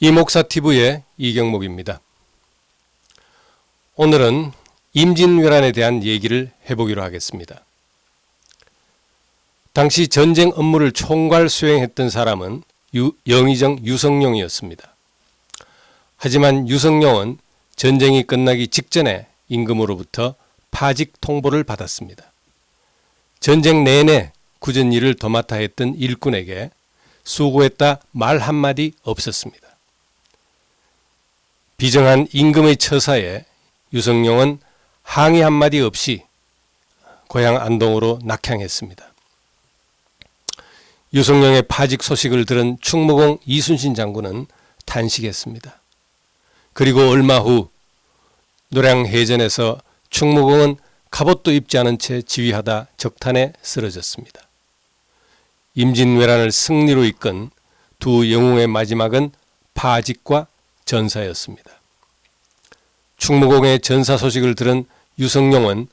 이목사TV의 이경목입니다. 오늘은 임진왜란에 대한 얘기를 해보기로 하겠습니다. 당시 전쟁 업무를 총괄 수행했던 사람은 영의정 유성룡이었습니다. 하지만 유성룡은 전쟁이 끝나기 직전에 임금으로부터 파직 통보를 받았습니다. 전쟁 내내 굳은 일을 도맡아 했던 일꾼에게 수고했다 말 한마디 없었습니다. 비정한 임금의 처사에 유성룡은 항의 한마디 없이 고향 안동으로 낙향했습니다. 유성룡의 파직 소식을 들은 충무공 이순신 장군은 탄식했습니다. 그리고 얼마 후 노량해전에서 충무공은 갑옷도 입지 않은 채 지휘하다 적탄에 쓰러졌습니다. 임진왜란을 승리로 이끈 두 영웅의 마지막은 파직과 전사였습니다. 충무공의 전사 소식을 들은 유성룡은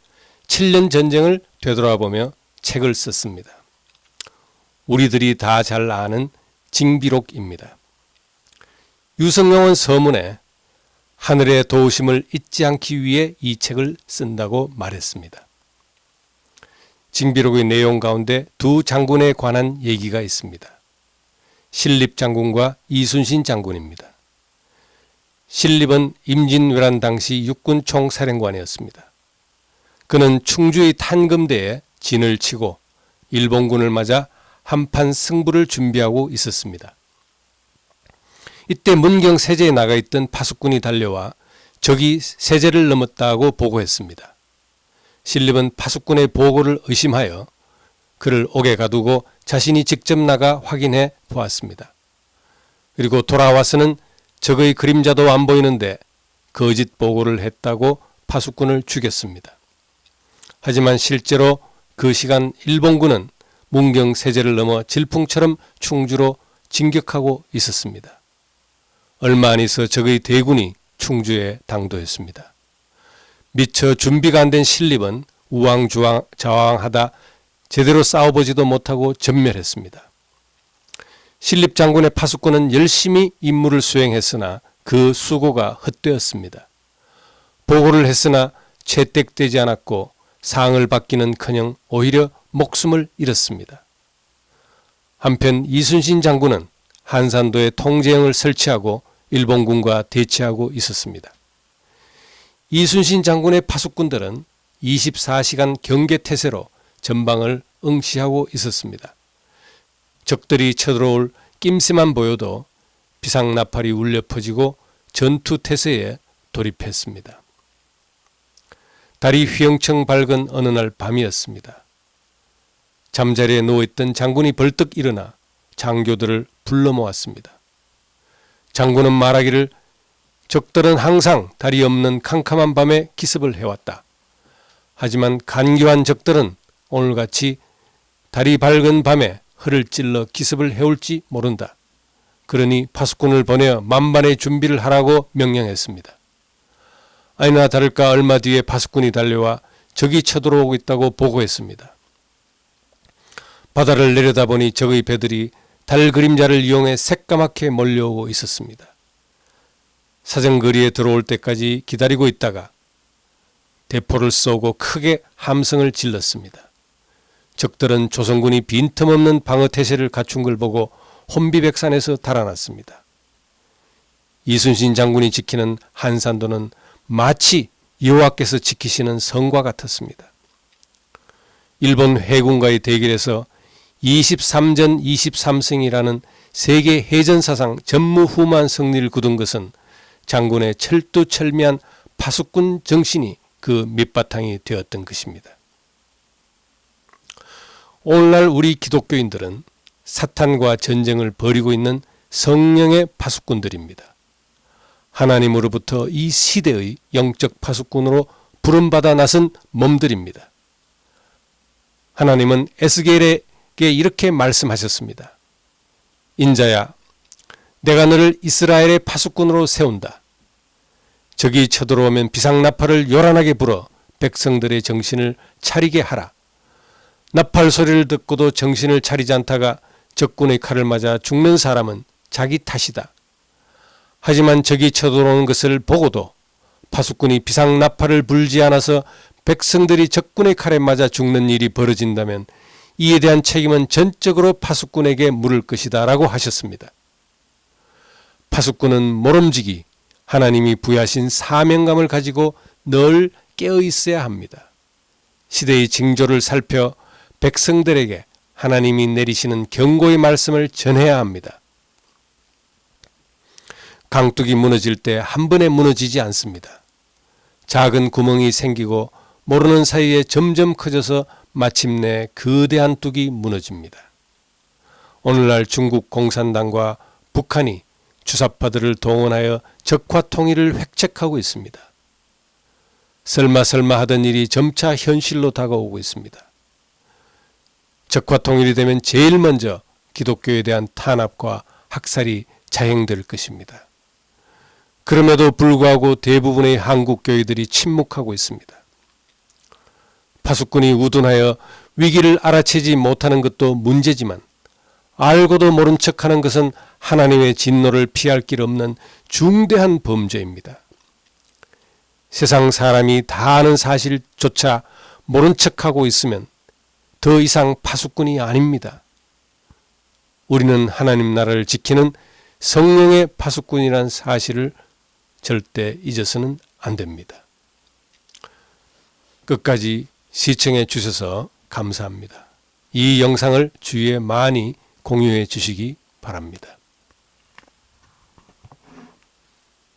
7년 전쟁을 되돌아보며 책을 썼습니다. 우리들이 다 잘 아는 징비록입니다. 유성룡은 서문에 하늘의 도우심을 잊지 않기 위해 이 책을 쓴다고 말했습니다. 징비록의 내용 가운데 두 장군에 관한 얘기가 있습니다. 신립 장군과 이순신 장군입니다. 신립은 임진왜란 당시 육군 총사령관이었습니다. 그는 충주의 탄금대에 진을 치고 일본군을 맞아 한판 승부를 준비하고 있었습니다. 이때 문경 세제에 나가 있던 파수꾼이 달려와 적이 세제를 넘었다고 보고했습니다. 신립은 파수꾼의 보고를 의심하여 그를 옥에 가두고 자신이 직접 나가 확인해 보았습니다. 그리고 돌아와서는 적의 그림자도 안 보이는데 거짓 보고를 했다고 파수꾼을 죽였습니다. 하지만 실제로 그 시간 일본군은 문경 세제를 넘어 질풍처럼 충주로 진격하고 있었습니다. 얼마 안 있어 적의 대군이 충주에 당도했습니다. 미처 준비가 안 된 신립은 우왕좌왕하다 제대로 싸워보지도 못하고 전멸했습니다. 신립 장군의 파수꾼은 열심히 임무를 수행했으나 그 수고가 헛되었습니다. 보고를 했으나 채택되지 않았고 상을 받기는커녕 오히려 목숨을 잃었습니다. 한편 이순신 장군은 한산도에 통제형을 설치하고 일본군과 대치하고 있었습니다. 이순신 장군의 파수꾼들은 24시간 경계태세로 전방을 응시하고 있었습니다. 적들이 쳐들어올 낌새만 보여도 비상나팔이 울려 퍼지고 전투태세에 돌입했습니다. 달이 휘영청 밝은 어느 날 밤이었습니다. 잠자리에 누워있던 장군이 벌떡 일어나 장교들을 불러 모았습니다. 장군은 말하기를 적들은 항상 달이 없는 캄캄한 밤에 기습을 해왔다. 하지만 간교한 적들은 오늘같이 달이 밝은 밤에 허를 찔러 기습을 해올지 모른다. 그러니 파수꾼을 보내어 만반의 준비를 하라고 명령했습니다. 아니나 다를까 얼마 뒤에 파수꾼이 달려와 적이 쳐들어오고 있다고 보고했습니다. 바다를 내려다보니 적의 배들이 달 그림자를 이용해 새까맣게 몰려오고 있었습니다. 사정거리에 들어올 때까지 기다리고 있다가 대포를 쏘고 크게 함성을 질렀습니다. 적들은 조선군이 빈틈없는 방어태세를 갖춘 걸 보고 혼비백산에서 달아났습니다. 이순신 장군이 지키는 한산도는 마치 여호와께서 지키시는 성과 같았습니다. 일본 해군과의 대결에서 23전 23승이라는 세계 해전사상 전무후무한 승리를 거둔 것은 장군의 철두철미한 파수꾼 정신이 그 밑바탕이 되었던 것입니다. 오늘날 우리 기독교인들은 사탄과 전쟁을 벌이고 있는 성령의 파수꾼들입니다. 하나님으로부터 이 시대의 영적 파수꾼으로 부름받아 나선 몸들입니다. 하나님은 에스겔에게 이렇게 말씀하셨습니다. 인자야, 내가 너를 이스라엘의 파수꾼으로 세운다. 적이 쳐들어오면 비상나팔을 요란하게 불어 백성들의 정신을 차리게 하라. 나팔 소리를 듣고도 정신을 차리지 않다가 적군의 칼을 맞아 죽는 사람은 자기 탓이다. 하지만 적이 쳐들어오는 것을 보고도 파수꾼이 비상나팔을 불지 않아서 백성들이 적군의 칼에 맞아 죽는 일이 벌어진다면 이에 대한 책임은 전적으로 파수꾼에게 물을 것이다 라고 하셨습니다. 파수꾼은 모름지기 하나님이 부여하신 사명감을 가지고 늘 깨어 있어야 합니다. 시대의 징조를 살펴 백성들에게 하나님이 내리시는 경고의 말씀을 전해야 합니다. 강둑이 무너질 때 한 번에 무너지지 않습니다. 작은 구멍이 생기고 모르는 사이에 점점 커져서 마침내 거대한 뚝이 무너집니다. 오늘날 중국 공산당과 북한이 주사파들을 동원하여 적화 통일을 획책하고 있습니다. 설마 하던 일이 점차 현실로 다가오고 있습니다. 적화 통일이 되면 제일 먼저 기독교에 대한 탄압과 학살이 자행될 것입니다. 그럼에도 불구하고 대부분의 한국 교회들이 침묵하고 있습니다. 파수꾼이 우둔하여 위기를 알아채지 못하는 것도 문제지만 알고도 모른 척하는 것은 하나님의 진노를 피할 길 없는 중대한 범죄입니다. 세상 사람이 다 아는 사실조차 모른 척하고 있으면 더 이상 파수꾼이 아닙니다. 우리는 하나님 나라를 지키는 성령의 파수꾼이라는 사실을 절대 잊어서는 안 됩니다. 끝까지 시청해 주셔서 감사합니다. 이 영상을 주위에 많이 공유해 주시기 바랍니다.